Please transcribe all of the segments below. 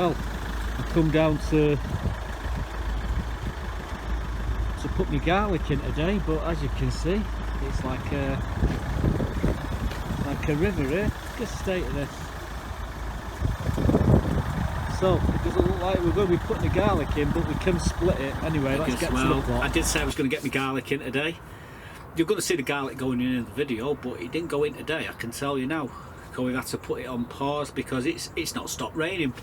Well, I come down to put my garlic in today, but as you can see, it's like a river here. Look at the state of this. So it doesn't look like we're going to be putting the garlic in, but we can split it anyway. Let's get to the plot. I did say I was going to get my garlic in today. You're going to see the garlic going in the video, but it didn't go in today, I can tell you now. So we've had to put it on pause because it's not stopped raining.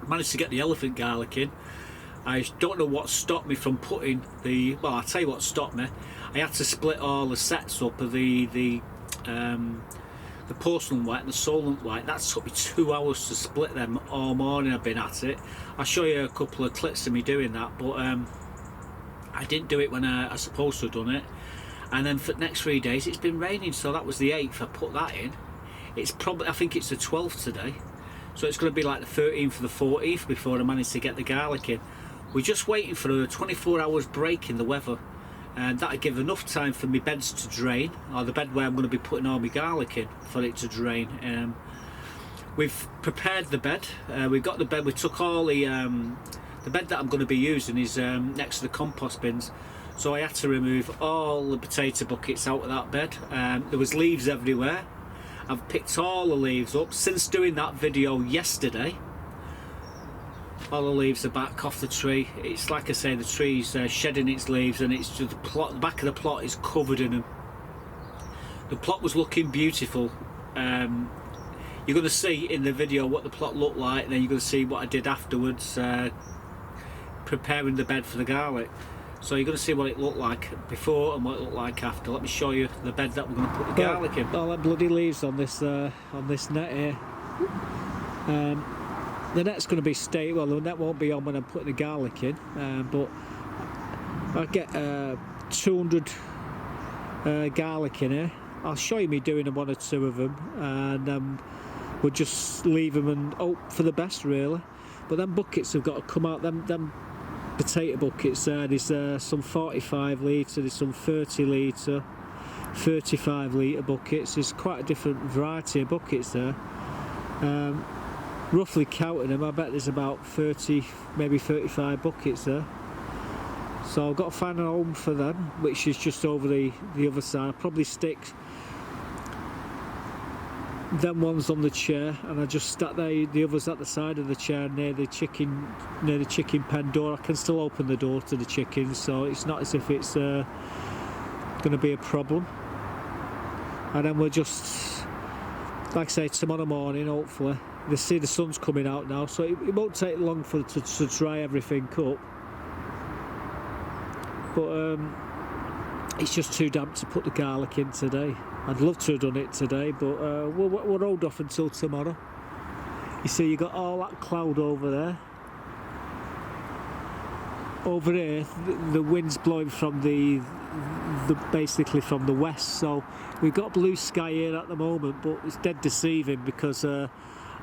I managed to get the elephant garlic in. I don't know what stopped me from putting the, well, I'll tell you what stopped me. I had to split all the sets up of the porcelain white and the solent white. That took me 2 hours to split them all morning. I've been at it. I'll show you a couple of clips of me doing that, but I didn't do it when I was supposed to have done it. And then for the next 3 days it's been raining, so that was the 8th I put that in. It's probably, I think it's the 12th today, so it's going to be like the 13th or the 14th before I manage to get the garlic in. We're just waiting for a 24 hours break in the weather, and that'll give enough time for my beds to drain, or the bed where I'm going to be putting all my garlic in, for it to drain. We've prepared the bed. We've got the bed. We took all the bed that I'm going to be using is next to the compost bins, so I had to remove all the potato buckets out of that bed. There was leaves everywhere. I've picked all the leaves up since doing that video yesterday. All the leaves are back off the tree. It's like I say, the tree's shedding its leaves, and it's just the back of the plot is covered in them. The plot was looking beautiful. You're going to see in the video what the plot looked like, and then you're going to see what I did afterwards, preparing the bed for the garlic. So you're going to see what it looked like before and what it looked like after. Let me show you the bed that we're going to put the garlic in. All that bloody leaves on this net here. The net's going to be stay. Well, the net won't be on when I'm putting the garlic in, but I get 200 garlic in here. I'll show you me doing one or two of them, and we'll just leave them and hope for the best, really. But them buckets have got to come out. Them potato buckets there. There's some 45 litre. There's some 30 litre, 35 litre buckets. There's quite a different variety of buckets there. Roughly counting them, I bet there's about 30, maybe 35 buckets there. So I've got to find a home for them, which is just over the other side. I'll probably stick them ones on the chair, and I just stack the others at the side of the chair near the chicken pen door. I can still open the door to the chickens, so it's not as if it's going to be a problem. And then we'll just, like I say, tomorrow morning, hopefully. They see the sun's coming out now, so it won't take long for to dry everything up. But it's just too damp to put the garlic in today. I'd love to have done it today, but we'll hold off until tomorrow. You see, you got all that cloud over there. Over here, the wind's blowing from basically from the west, so we've got blue sky here at the moment, but it's dead deceiving because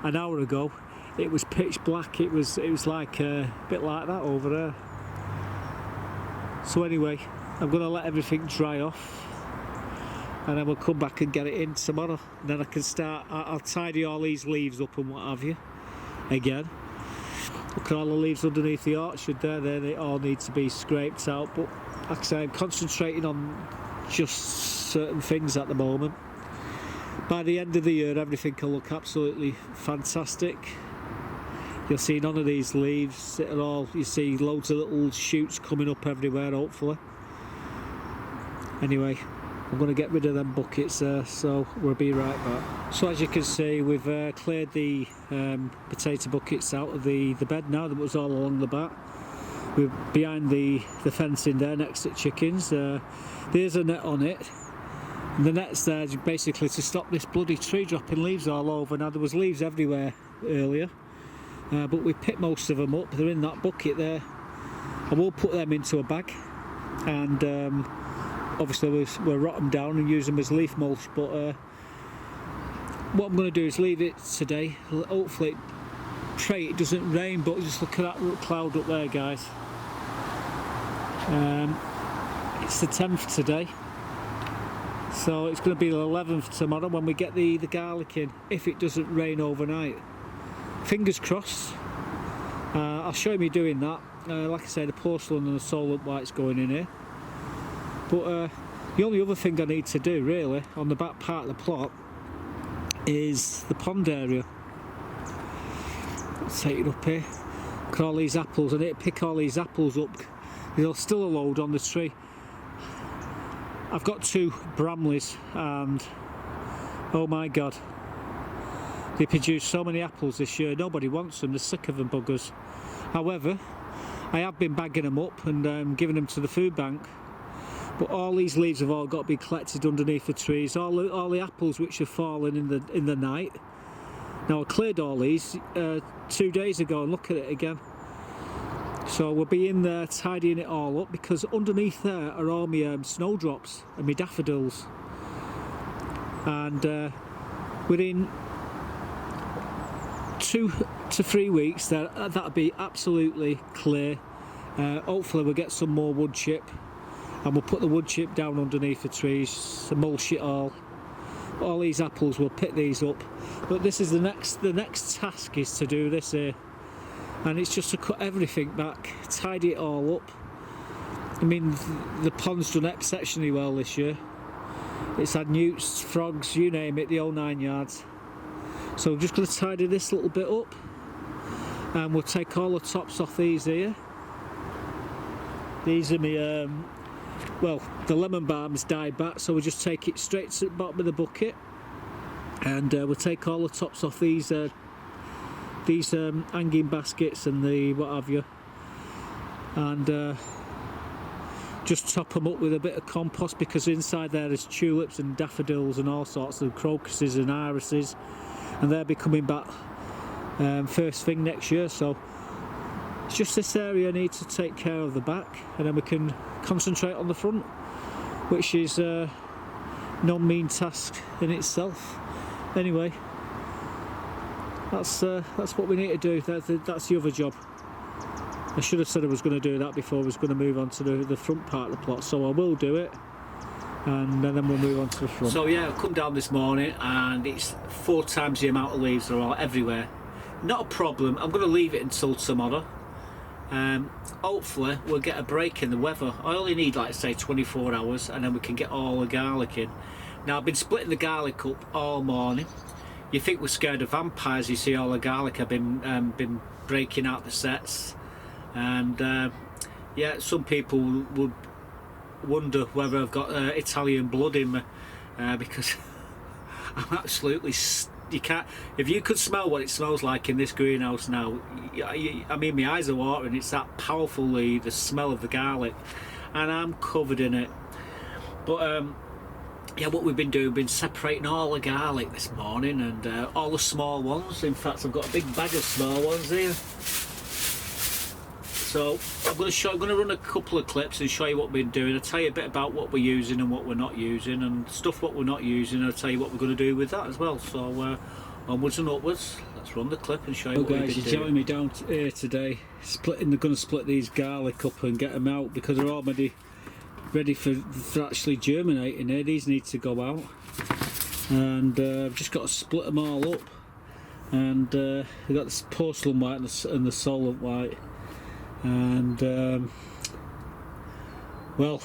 an hour ago it was pitch black. It was like a bit like that over there. So anyway, I'm going to let everything dry off, and then we'll come back and get it in tomorrow, and then I can start. I'll tidy all these leaves up and what have you again. Look at all the leaves underneath the orchard there. They all need to be scraped out, but like I say, I'm concentrating on just certain things at the moment. By the end of the year, everything will look absolutely fantastic. You'll see none of these leaves. You see loads of little shoots coming up everywhere, hopefully. Anyway, I'm going to get rid of them buckets there, so we'll be right back. So as you can see, we've cleared the potato buckets out of the bed now. That was all along the back. We're behind the fencing there next to chickens. There's a net on it. And the net's there basically to stop this bloody tree dropping leaves all over. Now there was leaves everywhere earlier, but we picked most of them up. They're in that bucket there. I will put them into a bag, and obviously we'll rot them down and use them as leaf mulch. But what I'm going to do is leave it today. Hopefully, pray it doesn't rain. But just look at that cloud up there, guys. It's the 10th today. So it's going to be the 11th tomorrow when we get the garlic in, if it doesn't rain overnight. Fingers crossed. I'll show you me doing that. Like I say, the porcelain and the solent white's going in here. But the only other thing I need to do really on the back part of the plot is the pond area. Let's take it up here. Look at all these apples. I need to pick all these apples up. There's still a load on the tree. I've got 2 Bramleys and oh my god, they produce so many apples this year. Nobody wants them, they're sick of them buggers. However, I have been bagging them up and giving them to the food bank. But all these leaves have all got to be collected underneath the trees. All the apples which have fallen in the night. Now I cleared all these 2 days ago and look at it again. So we'll be in there tidying it all up, because underneath there are all my snowdrops and my daffodils. And within 2 to 3 weeks that'll be absolutely clear. Hopefully we'll get some more wood chip and we'll put the wood chip down underneath the trees, mulch it all. All these apples, we'll pick these up. But this is the next task is to do this here. And it's just to cut everything back, tidy it all up. I mean, the pond's done exceptionally well this year. It's had newts, frogs, you name it, the whole 9 yards. So I'm just going to tidy this little bit up, and we'll take all the tops off these here. These are my, well, the lemon balm's died back, so we'll just take it straight to the bottom of the bucket, and we'll take all the tops off these hanging baskets and the what have you, and just top them up with a bit of compost, because inside there is tulips and daffodils and all sorts of crocuses and irises, and they'll be coming back first thing next year. So it's just this area I need to take care of the back, and then we can concentrate on the front, which is no mean task in itself. Anyway, that's what we need to do. That's the other job. I should have said I was going to do that before I was going to move on to the front part of the plot, so I will do it, and then we'll move on to the front. So yeah, I've come down this morning and it's 4 times the amount of leaves that are all everywhere. Not a problem, I'm going to leave it until tomorrow. Hopefully we'll get a break in the weather. I only need, like say, 24 hours and then we can get all the garlic in. Now I've been splitting the garlic up all morning. You think we're scared of vampires, you see all the garlic I've been breaking out the sets, and yeah, some people would wonder whether I've got Italian blood in me, because I'm absolutely you can't, if you could smell what it smells like in this greenhouse now, I mean my eyes are watering. It's that powerful, the smell of the garlic, and I'm covered in it. But yeah, what we've been doing, we've been separating all the garlic this morning, and all the small ones. In fact, I've got a big bag of small ones here. So I'm going to run a couple of clips and show you what we've been doing. I'll tell you a bit about what we're using and what we're not using, and stuff what we're not using. I'll tell you what we're going to do with that as well. So onwards and upwards. Let's run the clip and show you what we've been doing. You're joining me down here today, going to split these garlic up and get them out, because they're already ready for actually germinating here. These need to go out, and I've just got to split them all up. And we've got this porcelain white and the solent white, and well,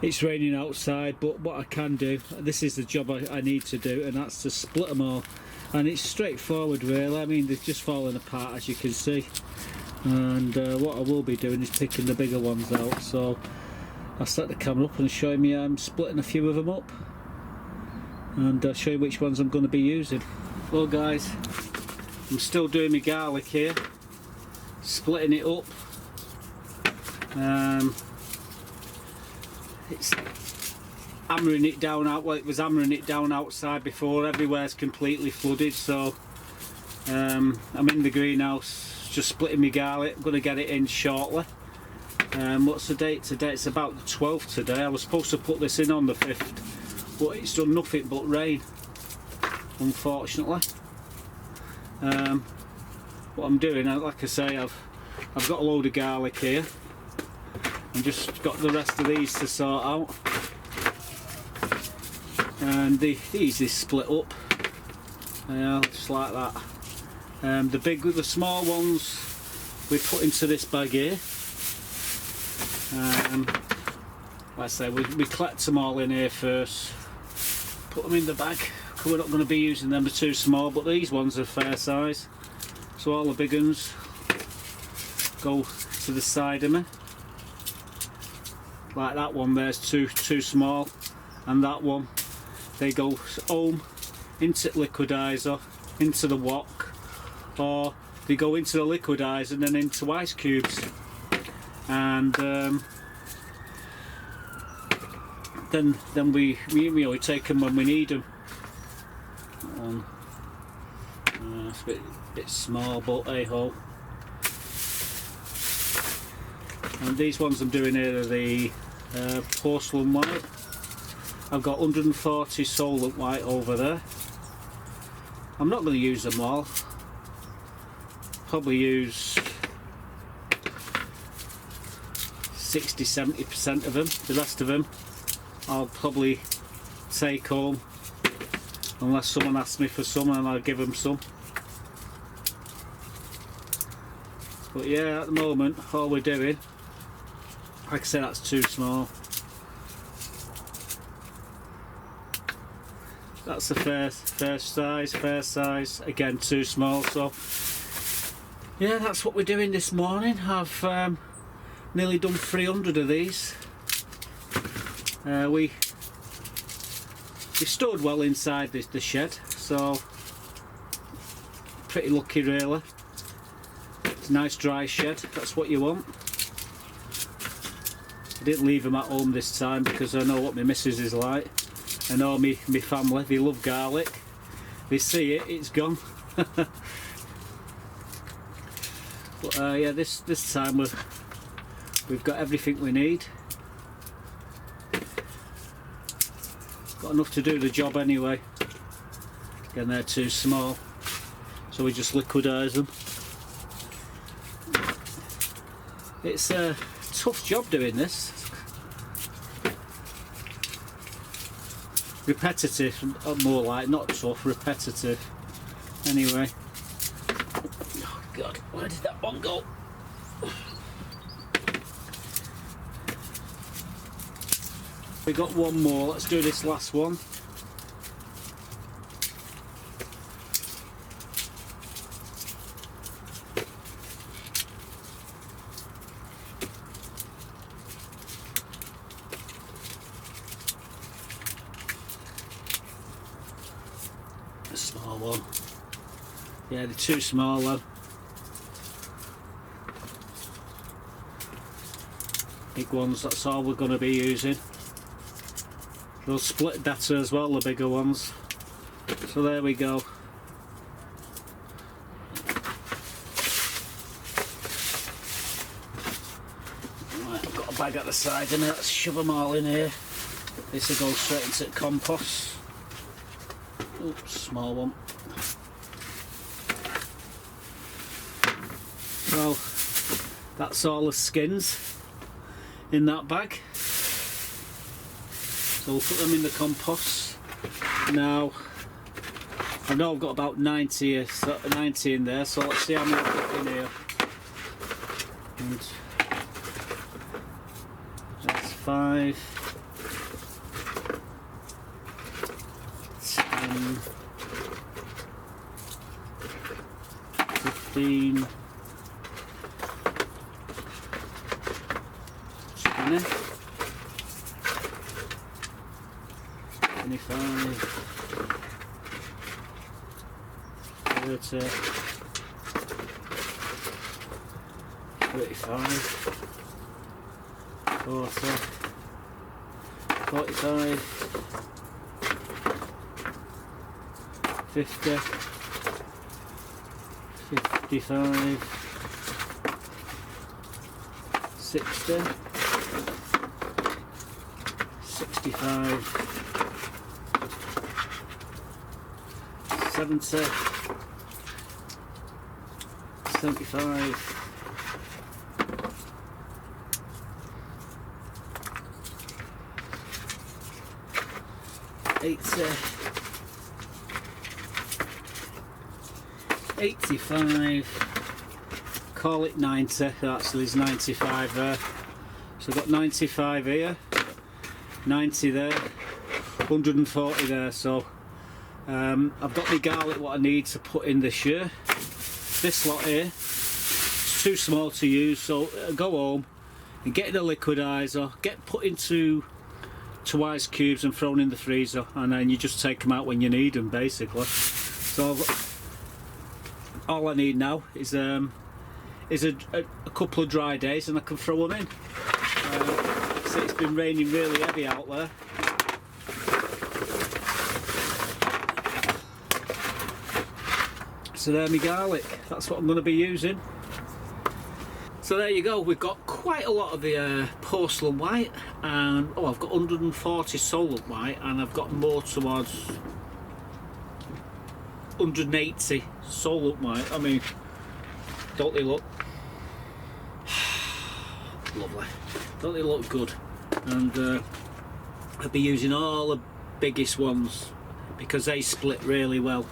it's raining outside, but what I can do, this is the job I need to do, and that's to split them all. And it's straightforward really. I mean, they're just falling apart, as you can see, and what I will be doing is picking the bigger ones out. So I'll set the camera up and show you I'm splitting a few of them up, and I'll show you which ones I'm going to be using. Well guys, I'm still doing my garlic here, splitting it up. It's hammering it down out. Well, it was hammering it down outside before. Everywhere's completely flooded, so I'm in the greenhouse just splitting my garlic. I'm going to get it in shortly. What's the date today? It's about the 12th today. I was supposed to put this in on the 5th, but it's done nothing but rain, unfortunately. What I'm doing, like I say, I've got a load of garlic here. I've just got the rest of these to sort out, and these is split up, just like that. The small ones we put into this bag here. Like I say, we collect them all in here first, put them in the bag, because we're not going to be using them, they're too small, but these ones are fair size. So all the big ones go to the side of me. Like that one there's too small, and that one, they go home into liquidizer, into the wok, or they go into the liquidizer and then into ice cubes. And then we take them when we need them. It's a bit small, but hey ho. And these ones I'm doing here are the porcelain white. I've got 140 solent white over there. I'm not going to use them all. Probably use 60-70% of them. The rest of them I'll probably take home, unless someone asks me for some, and I'll give them some. But yeah, at the moment all we're doing, like I said, that's too small. That's the fair size, again too small. So yeah, that's what we're doing this morning. I've nearly done 300 of these. We stored well inside the shed, so pretty lucky really. It's a nice dry shed, that's what you want. I didn't leave them at home this time because I know what my missus is like. I know my family, they love garlic. They see it, it's gone. But yeah, this time we've got everything we need. Got enough to do the job anyway. Again, they're too small, so we just liquidise them. It's a tough job doing this. Repetitive, more like, not tough, repetitive. Anyway. Oh God, where did that one go? We got one more, let's do this last one. A small one. Yeah, they're too small though. Big ones, that's all we're going to be using. They'll split better as well, the bigger ones. So there we go. Right, I've got a bag at the side and let's shove them all in here. This will go straight into the compost. Oops, small one. So that's all the skins in that bag. So we'll put them in the compost. Now, I know I've got about 90 in there, so let's see how many I've got in here. And that's 5, 10, 15, 20. 25, 30, 35, 40, 45, 50, 55, 60, 65, 70, 75, 80, 85, call it 90, actually there's 95 there. So I've got 95 here, 90 there, 140 there. So I've got the garlic what I need to put in this year. This lot here, it's too small to use, so go home and get in the liquidizer, get put into ice cubes and thrown in the freezer, and then you just take them out when you need them, basically. So all I need now is a couple of dry days and I can throw them in. So it's been raining really heavy out there. So there my garlic, that's what I'm going to be using. So there you go, we've got quite a lot of the porcelain white, and I've got 140 solent white, and I've got more towards 180 solent white. I mean, don't they look lovely? Don't they look good? And I'll be using all the biggest ones because they split really well,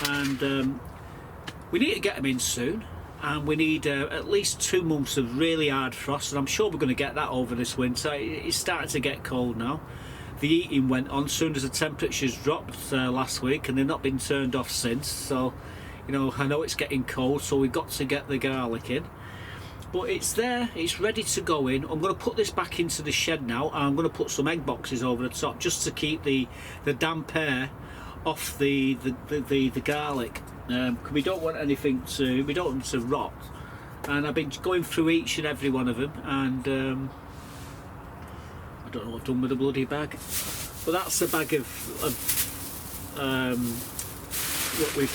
and we need to get them in soon. And we need at least 2 months of really hard frost, and I'm sure we're going to get that over this winter. It's starting to get cold now. The heating went on soon as the temperatures dropped last week, and they've not been turned off since. So, you know, I know it's getting cold, so we've got to get the garlic in. But it's there, it's ready to go in. I'm going to put this back into the shed now, and I'm going to put some egg boxes over the top just to keep the damp air off the garlic. We don't want anything we don't want them to rot, and I've been going through each and every one of them, and I don't know what I've done with the bloody bag, but that's a bag of what we've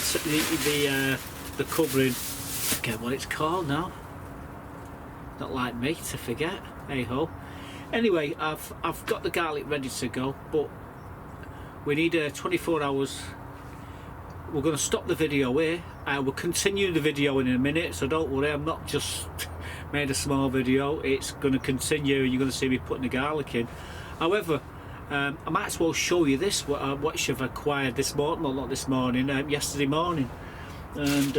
the covering. I forget what it's called now. Not like me to forget. Hey ho. Anyway, I've got the garlic ready to go, but we need 24 hours. We're going to stop the video here. We'll continue the video in a minute, so don't worry, I'm not just made a small video. It's going to continue. You're going to see me putting the garlic in. However, I might as well show you this, what I've acquired this morning, well not this morning, yesterday morning. And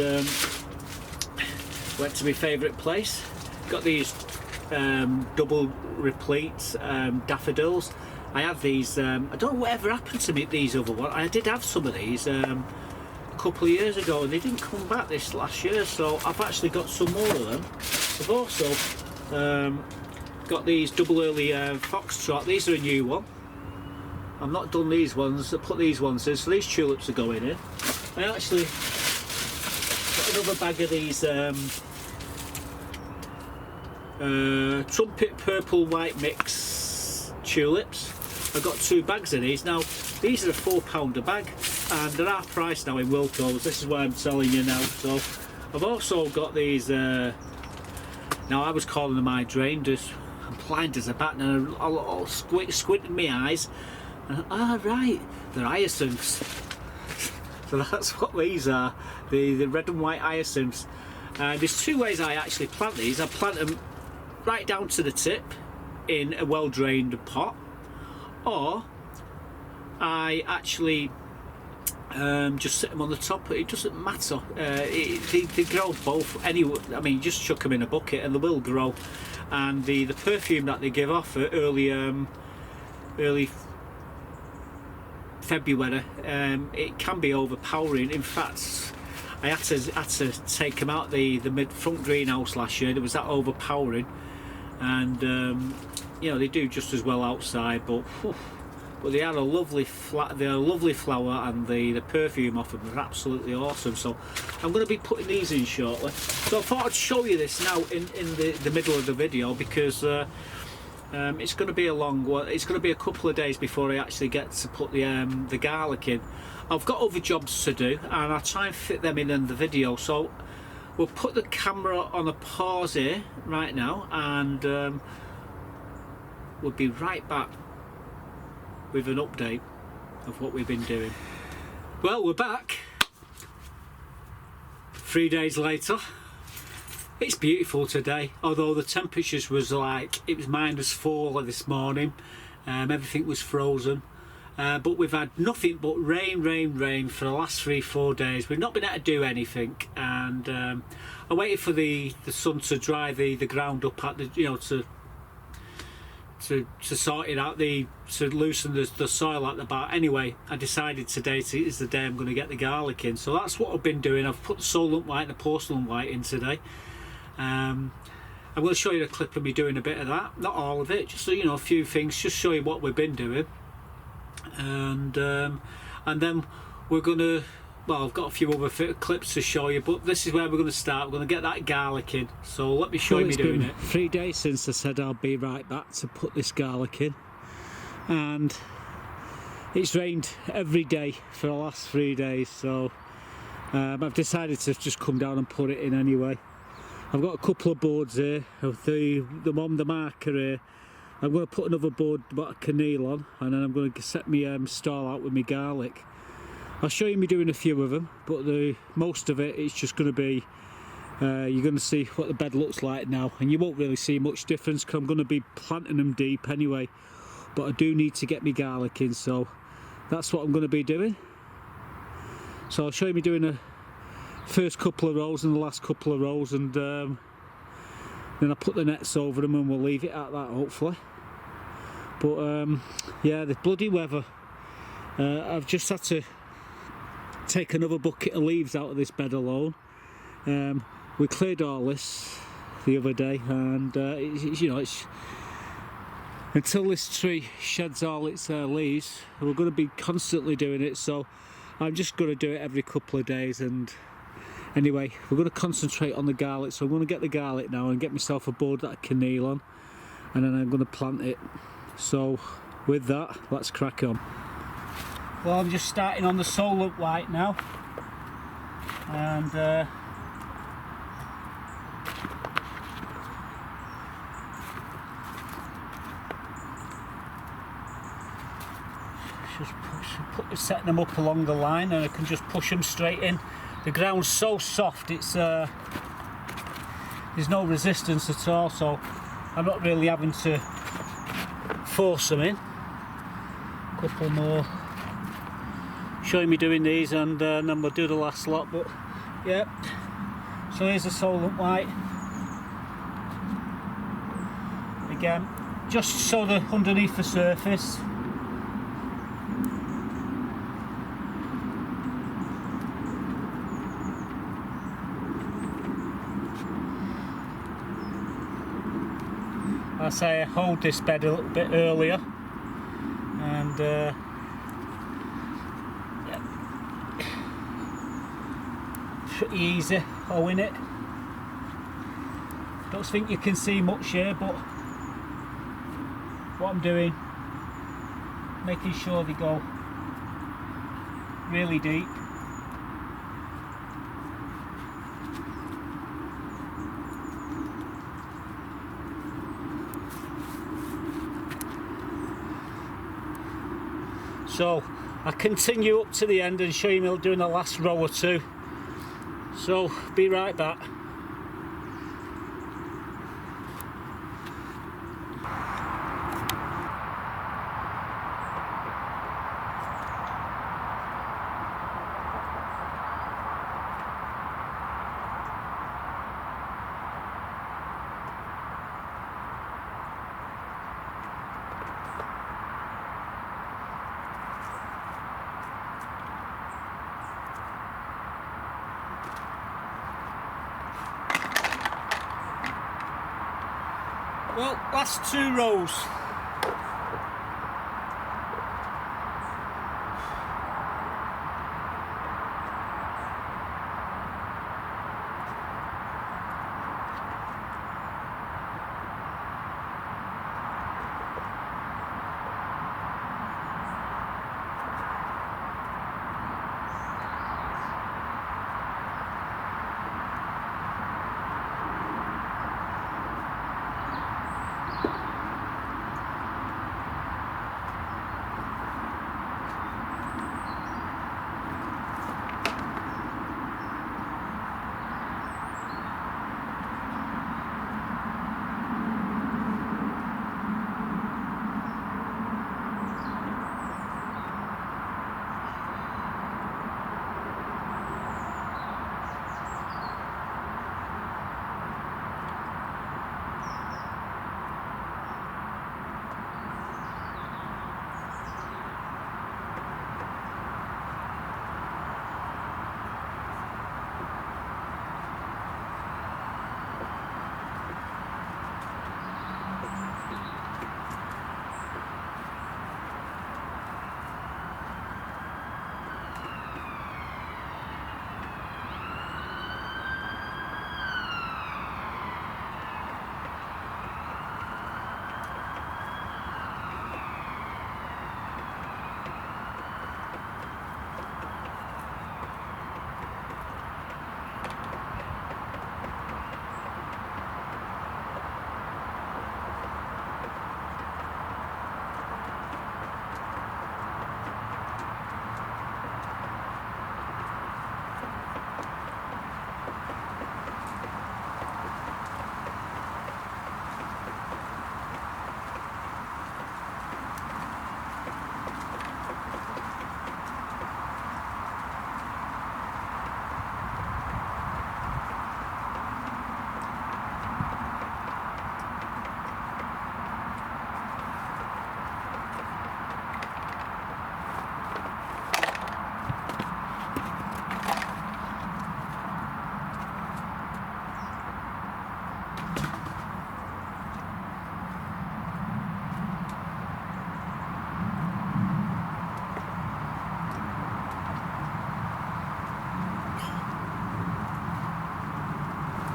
went to my favourite place. Got these double replete daffodils. I have these, I don't know whatever happened to me these other ones. I did have some of these a couple of years ago, and they didn't come back this last year, so I've actually got some more of them. I've also got these double early foxtrot. These are a new one. I've not done these ones, I put these ones in, so these tulips are going in. I actually got another bag of these trumpet purple white mix tulips. I've got 2 bags of these. Now these are a £4 a bag, and they're half price now in Wilko's. This is why I'm telling you now. So I've also got these, now I was calling them hydrangeas. I'm blind as a bat, and I'll squinting my eyes, and right, they're hyacinths. So that's what these are, the red and white hyacinths. There's 2 ways I actually plant these. I plant them right down to the tip in a well-drained pot, or I actually just sit them on the top. It doesn't matter. They grow both anyway. I mean, just chuck them in a bucket and they will grow. And the perfume that they give off early February, it can be overpowering. In fact, I had to take them out the front greenhouse last year. It was that overpowering, and you know, they do just as well outside, but they are a lovely flower, and the perfume off them are absolutely awesome. So I'm going to be putting these in shortly. So I thought I'd show you this now in the middle of the video, because it's going to be a long one. It's going to be a couple of days before I actually get to put the garlic in. I've got other jobs to do, and I'll try and fit them in the video. So we'll put the camera on a pause here right now, and we'll be right back with an update of what we've been doing. Well, we're back 3 days later. It's beautiful today, although the temperatures was like, it was -4 this morning. Everything was frozen. but we've had nothing but rain for the last 3-4 days. We've not been able to do anything, and I waited for the sun to dry the ground up at the, you know, to sort it out, to loosen the soil at the back. Anyway, I decided today is the day I'm going to get the garlic in, so that's what I've been doing. I've put the Allotment white and the porcelain white in today. I'm going to show you a clip of me doing a bit of that, not all of it, just so you know, a few things, just show you what we've been doing. And then we're gonna, well, I've got a few other clips to show you, but this is where we're going to start. We're going to get that garlic in, so let me show you me doing it. It's been 3 days since I said I'll be right back to put this garlic in, and it's rained every day for the last 3 days, so I've decided to just come down and put it in anyway. I've got a couple of boards here of the marker here. I'm going to put another board that I can kneel on, and then I'm going to set my stall out with my garlic. I'll show you me doing a few of them, but most of it it's just going to be, you're going to see what the bed looks like now, and you won't really see much difference because I'm going to be planting them deep anyway, but I do need to get my garlic in, so that's what I'm going to be doing. So I'll show you me doing the first couple of rows and the last couple of rows, and then I'll put the nets over them and we'll leave it at that, hopefully. But yeah, the bloody weather, I've just had to take another bucket of leaves out of this bed alone. We cleared all this the other day, and you know, it's until this tree sheds all its leaves, we're going to be constantly doing it, so I'm just going to do it every couple of days. And anyway, we're going to concentrate on the garlic, so I'm going to get the garlic now and get myself a board that I can kneel on, and then I'm going to plant it. So with that, let's crack on. Well, I'm just starting on the Allotment white now, and just setting them up along the line, and I can just push them straight in. The ground's so soft, it's there's no resistance at all, so I'm not really having to force them in. A couple more. Showing me doing these, and then we'll do the last lot. But yeah, so here's the Allotment white. Again, just so the underneath the surface. I say I hold this bed a little bit earlier, and yeah, pretty easy hoeing it. Don't think you can see much here, but what I'm doing, making sure they go really deep. So I continue up to the end and show you me doing the last row or two. So be right back. Well, last 2 rows.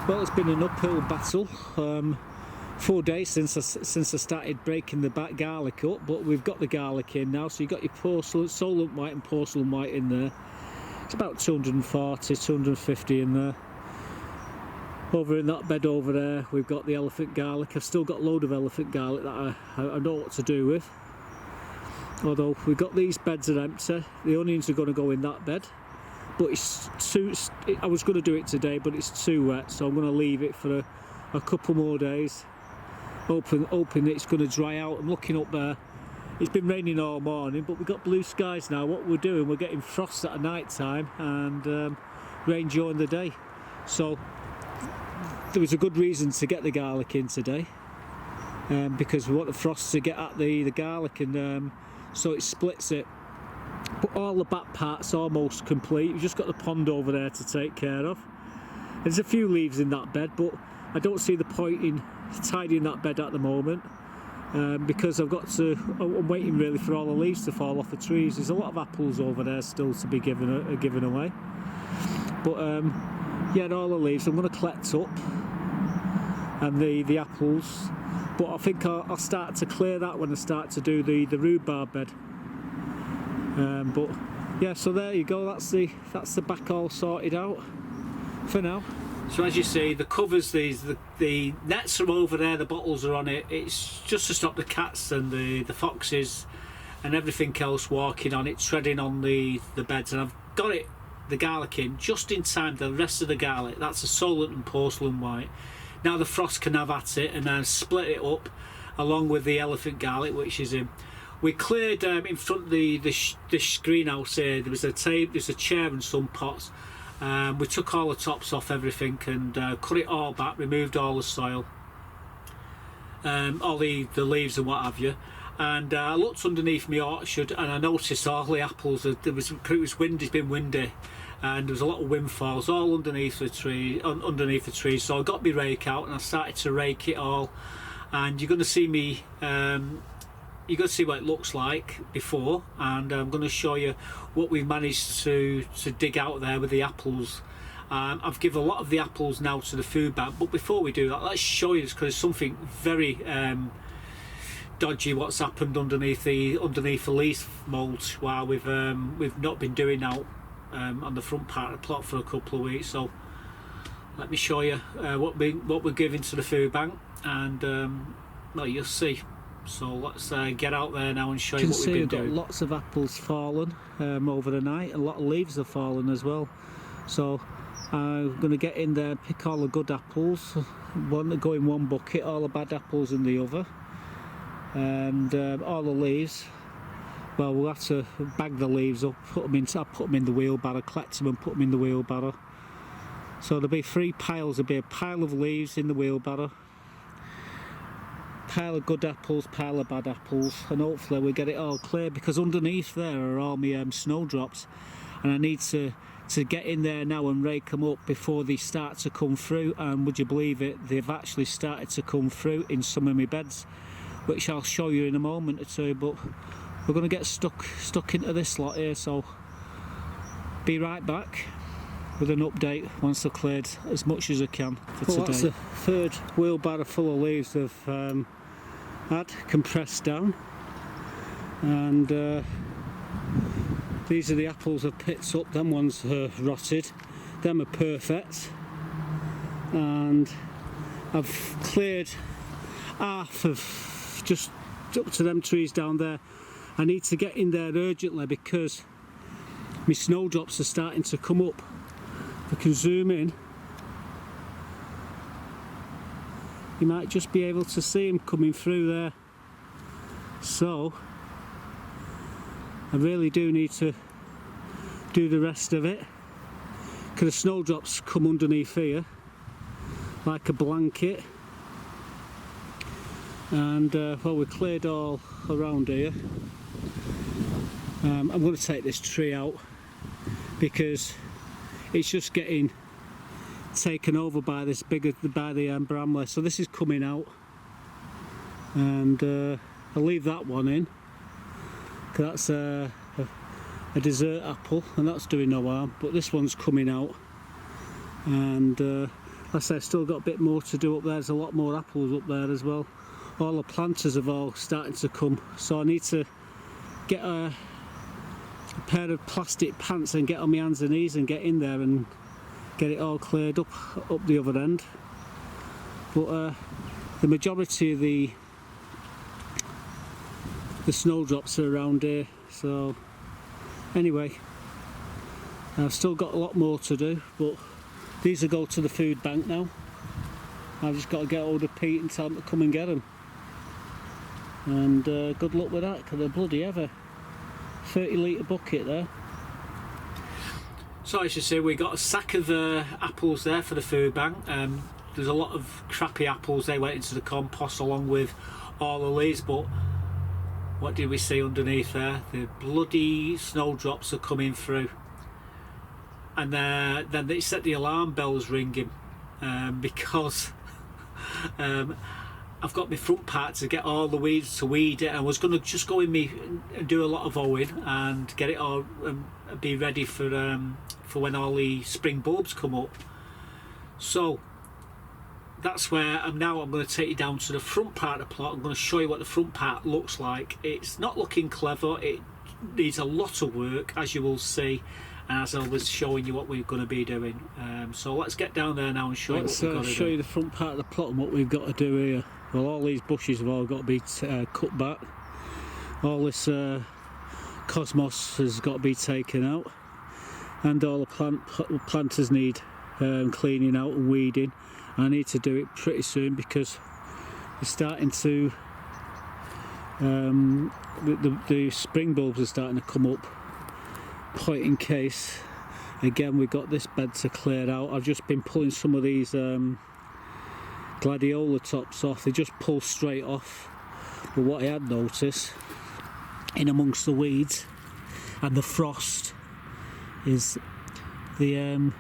Well, it's been an uphill battle. 4 days since I started breaking the garlic up, but we've got the garlic in now. So you've got your Solent white and porcelain white in there. It's about 240, 250 in there. Over in that bed over there, we've got the elephant garlic. I've still got a load of elephant garlic that I know what to do with. Although we've got these beds are empty. The onions are going to go in that bed. But I was going to do it today, but it's too wet, so I'm going to leave it for a couple more days. Hoping it's going to dry out. I'm looking up there. It's been raining all morning, but we've got blue skies now. What we're doing, we're getting frost at night time and rain during the day. So there was a good reason to get the garlic in today, because we want the frost to get at the garlic, and so it splits it. But all the back part's almost complete. We've just got the pond over there to take care of. There's a few leaves in that bed, but I don't see the point in tidying that bed at the moment, because I'm waiting really for all the leaves to fall off the trees. There's a lot of apples over there still to be given away. But yeah, all the leaves I'm going to collect up, and the apples. But I think I'll start to clear that when I start to do the rhubarb bed. But yeah, so there you go. That's the back all sorted out for now. So as you see, the covers, the nets are over there, the bottles are on it. It's just to stop the cats and the foxes and everything else walking on it, treading on the beds. And I've got the garlic in just in time. The rest of the garlic, that's a Solent and porcelain white. Now the frost can have at it, and then split it up along with the elephant garlic, which is in. We cleared in front of the greenhouse here. There was a chair and some pots. We took all the tops off everything and cut it all back, removed all the soil, all the leaves and what have you. And I looked underneath my orchard and I noticed all the apples. It was windy. It's been windy, and there was a lot of windfalls all underneath the trees. So I got my rake out and I started to rake it all. And you're going to see me. You're going to see what it looks like before, and I'm going to show you what we've managed to dig out there with the apples. I've given a lot of the apples now to the food bank, but before we do that, let's show you this, because there's something very dodgy what's happened underneath the leaf mulch while we've not been doing out on the front part of the plot for a couple of weeks. So let me show you what we're giving to the food bank, and well, you'll see. So let's get out there now and show you what we've been doing. We've got lots of apples fallen over the night, and a lot of leaves have fallen as well. So I'm going to get in there, pick all the good apples, go in one bucket, all the bad apples in the other, and all the leaves. Well, we'll have to bag the leaves up, I'll put them in the wheelbarrow, collect them and put them in the wheelbarrow. So there'll be 3 piles. There'll be a pile of leaves in the wheelbarrow, pile of good apples, pile of bad apples, and hopefully we get it all clear, because underneath there are all my snowdrops, and I need to get in there now and rake them up before they start to come through. And would you believe it, they've actually started to come through in some of my beds, which I'll show you in a moment or two. But we're going to get stuck into this lot here, so be right back with an update once I've cleared as much as I can for today. That's the 3rd wheelbarrow full of leaves I've had compressed down, and these are the apples I've picked up. Them ones are rotted, them are perfect, and I've cleared half of just up to them trees down there. I need to get in there urgently because my snowdrops are starting to come up. If I can zoom in, you might just be able to see them coming through there. So I really do need to do the rest of it, because the snowdrops come underneath here like a blanket. And well, we cleared all around here. I'm going to take this tree out because it's just getting taken over by the bramley. So this is coming out, and I'll leave that one in, because that's a dessert apple and that's doing no harm. But this one's coming out, and I say, I've still got a bit more to do up there. There's a lot more apples up there as well. All the planters have all started to come, so I need to get a pair of plastic pants and get on my hands and knees and get in there and get it all cleared up the other end. But the majority of the snowdrops are around here, so anyway, I've still got a lot more to do, but these will go to the food bank now. I've just got to get hold of Pete and tell him to come and get them. And good luck with that, because they're bloody heavy. 30 litre bucket there. So as you see, we got a sack of apples there for the food bank. There's a lot of crappy apples, they went into the compost along with all the leaves, but what did we see underneath there? The bloody snowdrops are coming through. And then they set the alarm bells ringing because I've got my front part to get all the weeds to weed it. I was going to just go in me and do a lot of owing and get it all be ready for when all the spring bulbs come up. So that's where I'm now. I'm going to take you down to the front part of the plot. I'm going to show you what the front part looks like. It's not looking clever. It needs a lot of work, as you will see, and as I was showing you what we're going to be doing. So let's get down there now and show you what we've got to do. Show you the front part of the plot and what we've got to do here. Well, all these bushes have all got to be cut back. All this cosmos has got to be taken out, and all the planters need cleaning out and weeding. I need to do it pretty soon because they're starting to the spring bulbs are starting to come up. Point in case, again, we've got this bed to clear out. I've just been pulling some of these gladiola tops off. They just pull straight off. But what I had noticed in amongst the weeds and the frost is the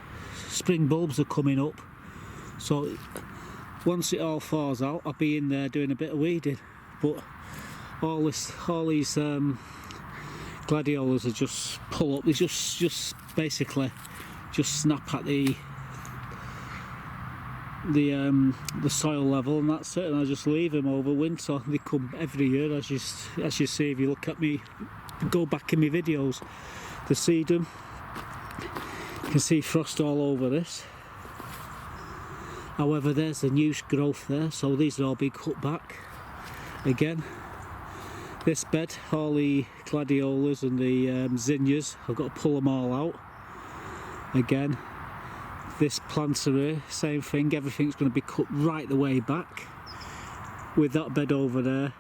spring bulbs are coming up. So once it all falls out, I'll be in there doing a bit of weeding. But all these gladiolas are just pull up. They just basically just snap at the soil level, and that's it. And I just leave them over winter. They come every year, as you see if you look at me, go back in my videos to see them. You can see frost all over this. However, there's the new growth there, so these will all be cut back again. This bed, all the gladiolas and the zinnias, I've got to pull them all out again. This planter here, same thing, everything's going to be cut right the way back. With that bed over there,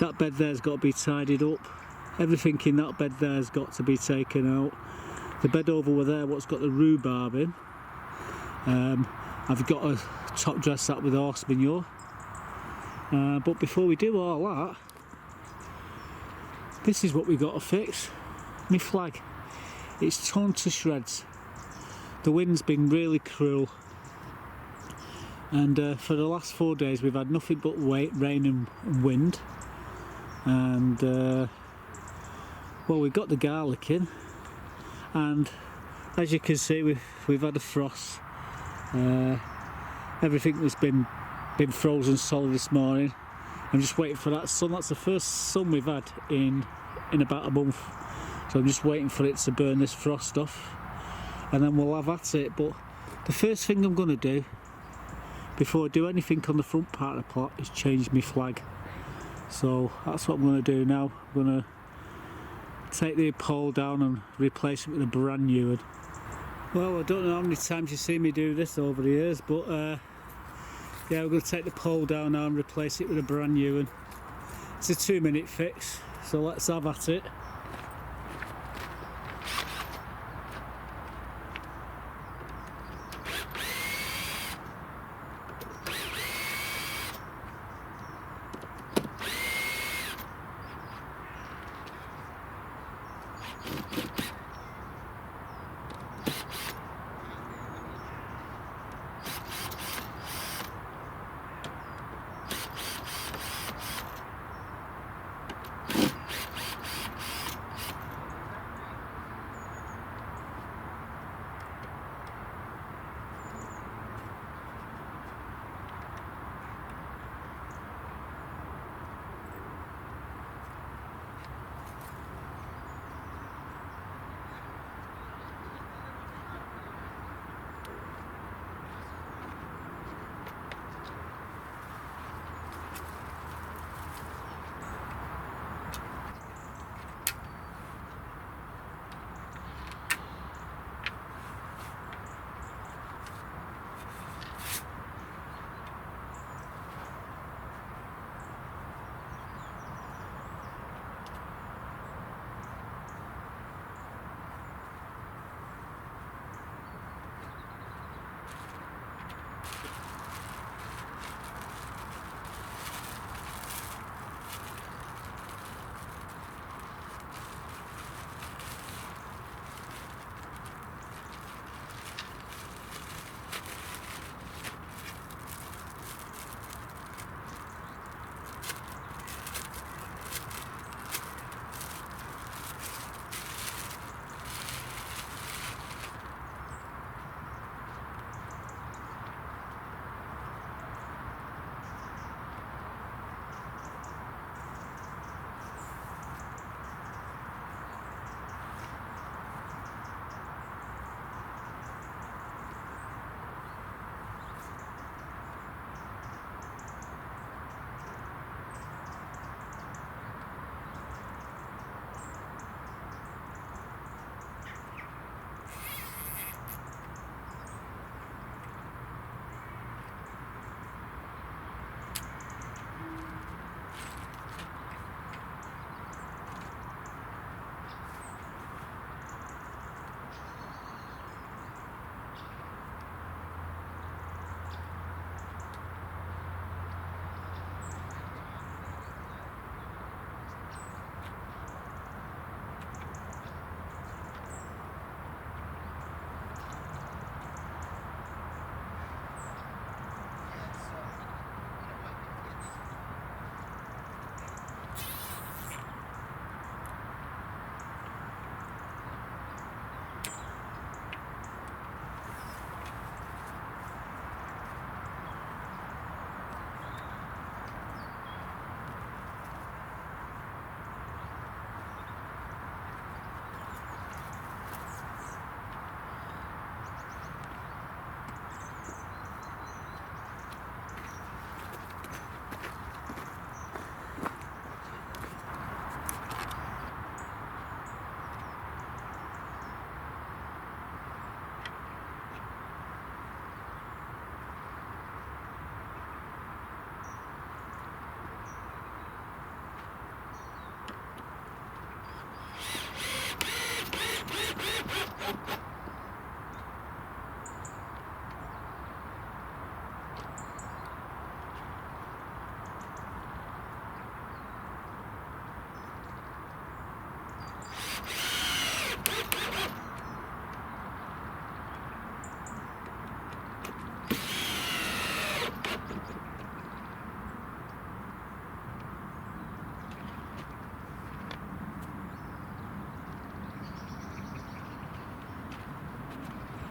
that bed there's got to be tidied up. Everything in that bed there's got to be taken out. The bed over there, what's got the rhubarb in, I've got to top dress that with horse manure. But before we do all that, this is what we've got to fix. My flag, it's torn to shreds. The wind's been really cruel, and for the last 4 days we've had nothing but rain and wind. And well, we've got the garlic in, and as you can see, we've had a frost. Everything has been frozen solid this morning. I'm just waiting for that sun. That's the first sun we've had in about a month, so I'm just waiting for it to burn this frost off, and then we'll have at it. But the first thing I'm going to do before I do anything on the front part of the plot is change my flag. So that's what I'm going to do now. I'm going to take the pole down and replace it with a brand new one. Well, I don't know how many times you've seen me do this over the years, but yeah, we're going to take the pole down now and replace it with a brand new one. It's a 2-minute fix, so let's have at it.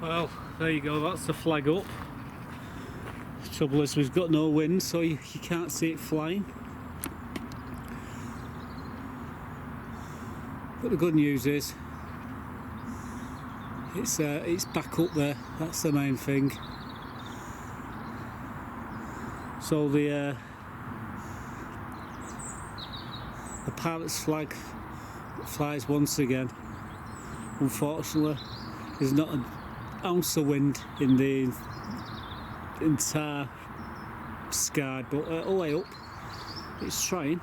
Well, there you go, that's the flag up. The trouble is we've got no wind, so you can't see it flying. But the good news is it's back up there. That's the main thing. So the pilot's flag flies once again. Unfortunately, there's not an ounce of wind in the entire sky, but all the way up, it's trying.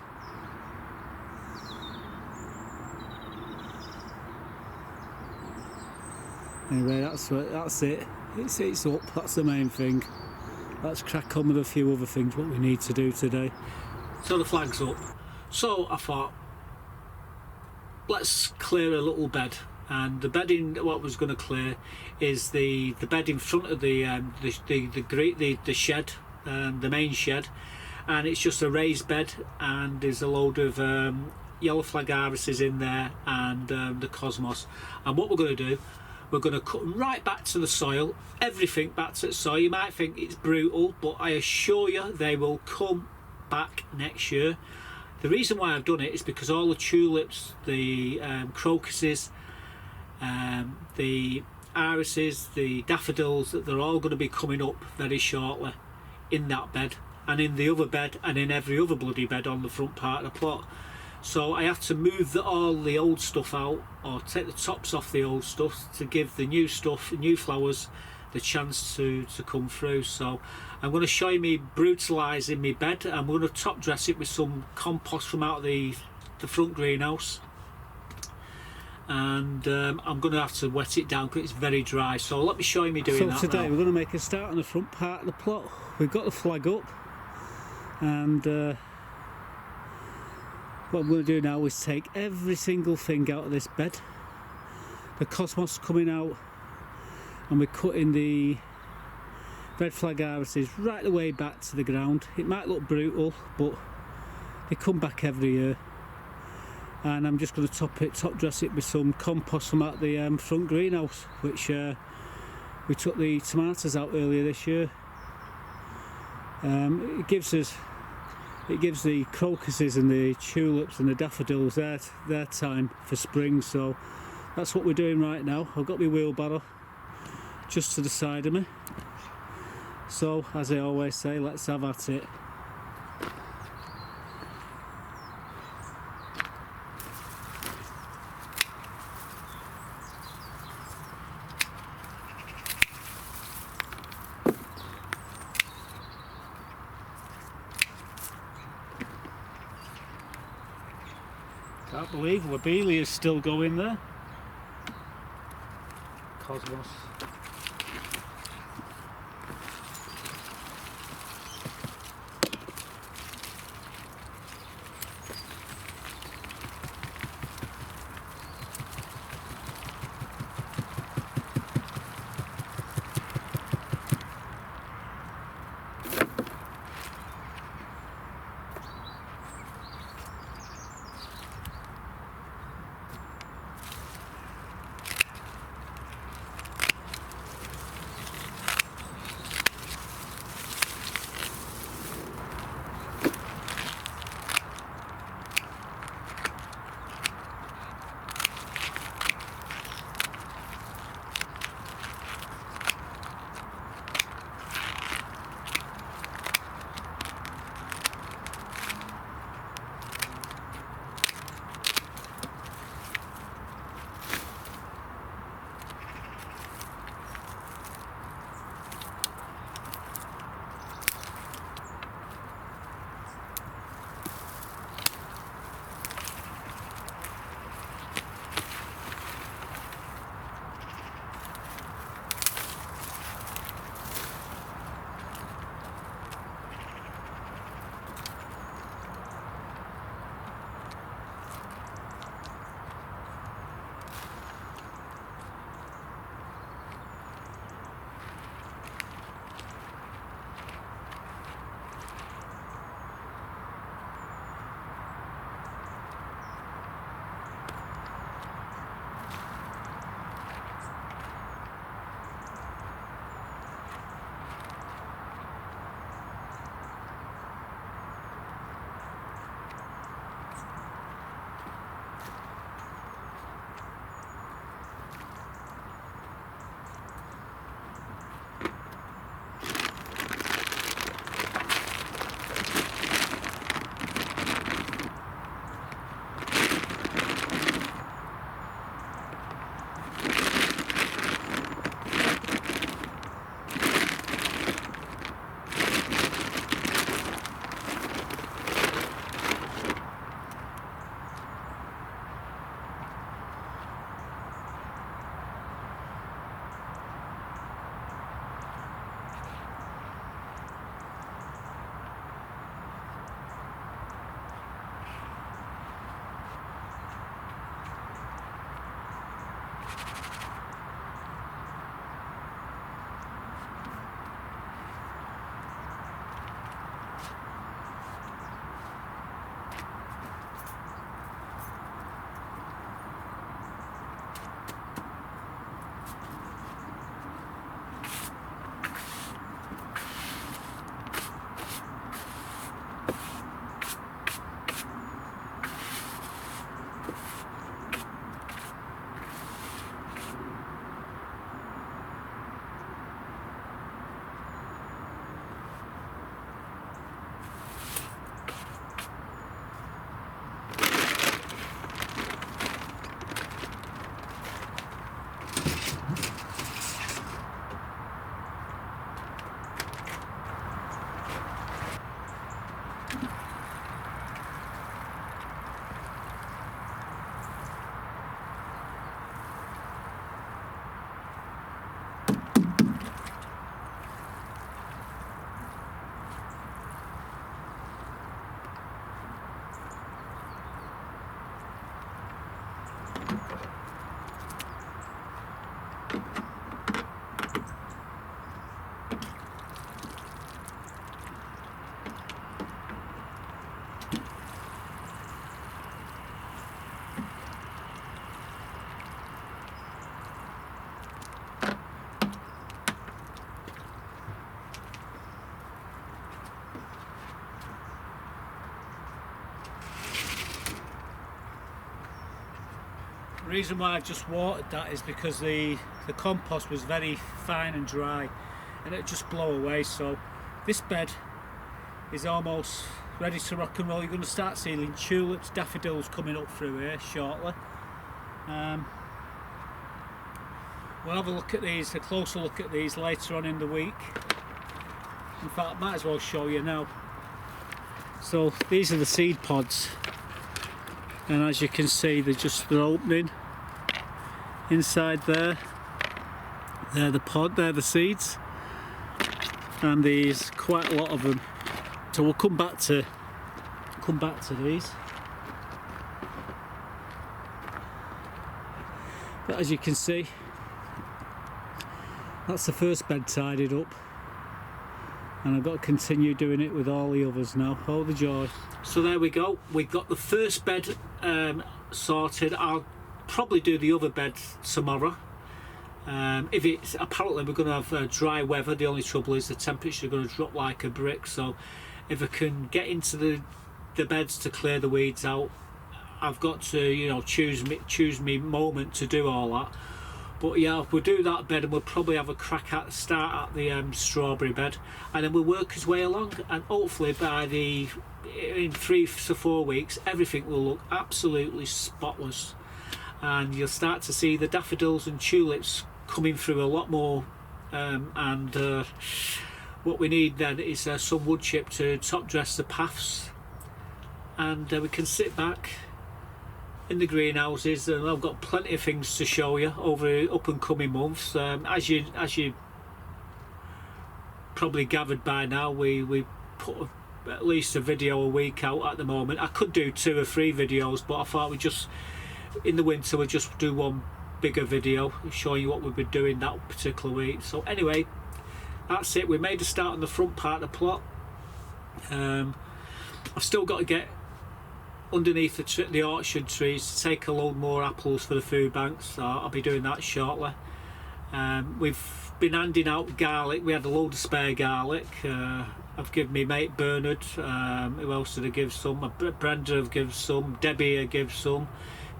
Anyway, that's it. It's up. That's the main thing. Let's crack on with a few other things what we need to do today. So the flag's up. So I thought, let's clear a little bed. And the bedding, what was going to clear is the bed in front of the shed, the main shed, and it's just a raised bed, and there's a load of yellow flag irises in there, and the cosmos. And what we're going to do, we're going to cut them right back to the soil, everything back to the soil. You might think it's brutal, but I assure you they will come back next year. The reason why I've done it is because all the tulips, the crocuses, the irises, the daffodils, they're all going to be coming up very shortly in that bed, and in the other bed, and in every other bloody bed on the front part of the plot. So I have to move all the old stuff out, or take the tops off the old stuff, to give the new stuff, new flowers, the chance to come through. So I'm going to show you me brutalising my bed. I'm going to top dress it with some compost from out of the front greenhouse, and I'm going to have to wet it down because it's very dry. So let me show you me doing that. So today we're going to make a start on the front part of the plot. We've got the flag up, and what I'm going to do now is take every single thing out of this bed. The cosmos coming out, and we're cutting the red flag irises right the way back to the ground. It might look brutal, but they come back every year. And I'm just going to top dress it with some compost from out the front greenhouse, which we took the tomatoes out earlier this year. It gives the crocuses and the tulips and the daffodils their time for spring. So that's what we're doing right now. I've got my wheelbarrow just to the side of me. So as I always say, let's have at it. Can't believe Lobelia is still going there. Cosmos. reason why I've just watered that is because the compost was very fine and dry and it just blow away. So this bed is almost ready to rock and roll. You're going to start seeing tulips, daffodils coming up through here shortly. We'll have a look at these, a closer look at these later on in the week. In fact, I might as well show you now. So these are the seed pods, and as you can see, they're opening inside there. They're the pod, they're the seeds, and there's quite a lot of them. So we'll come back to these. But as you can see, that's the first bed tidied up, and I've got to continue doing it with all the others now. Oh, the joy. So there we go, we've got the first bed sorted. I'll probably do the other bed tomorrow. If it's, apparently we're going to have dry weather. The only trouble is the temperature is going to drop like a brick, so if I can get into the beds to clear the weeds out, I've got to, you know, choose me moment to do all that. But yeah, we'll do that bed, and we'll probably have a crack at start at the strawberry bed, and then we'll work his way along, and hopefully in 3 to 4 weeks everything will look absolutely spotless, and you'll start to see the daffodils and tulips coming through a lot more. What we need then is some wood chip to top dress the paths, and we can sit back in the greenhouses, and I've got plenty of things to show you over up and coming months. As you probably gathered by now, we put at least a video a week out at the moment. I could do 2 or 3 videos, but I thought in the winter we'd just do one bigger video showing you what we've been doing that particular week. So anyway, that's it. We made a start on the front part of the plot. I've still got to get underneath the orchard trees to take a load more apples for the food banks, so I'll be doing that shortly. We've been handing out garlic. We had a load of spare garlic. I've given me mate Bernard, who else did I give some? Brenda have given some, Debbie have given some,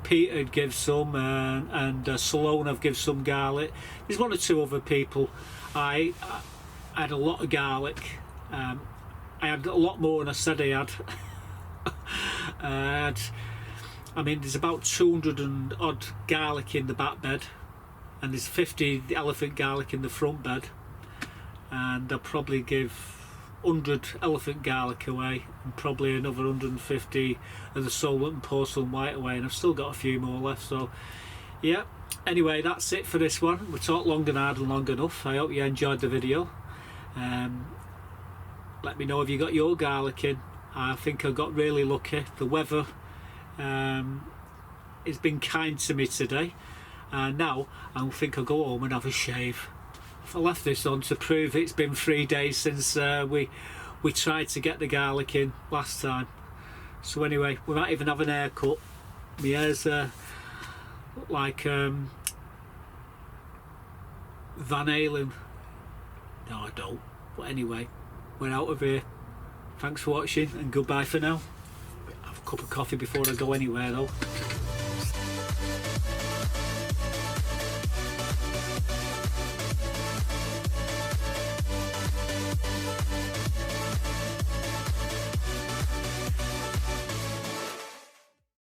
Peter had given some, and Salone have given some garlic. There's 1 or 2 other people. I had a lot of garlic. I had a lot more than I said I had. I mean, there's about 200 and odd garlic in the back bed, and there's 50 elephant garlic in the front bed, and I'll probably give 100 elephant garlic away, and probably another 150 of the Allotment and porcelain white away, and I've still got a few more left. So yeah, anyway, that's it for this one. We talked long and hard and long enough. I hope you enjoyed the video. Let me know if you got your garlic in. I think I got really lucky. The weather has been kind to me today, and now I think I'll go home and have a shave. I left this on to prove it's been 3 days since we tried to get the garlic in last time. So anyway, we might even have an haircut. My hair's like Van Halen. No, I don't. But anyway, we're out of here. Thanks for watching, and goodbye for now. Have a cup of coffee before I go anywhere though.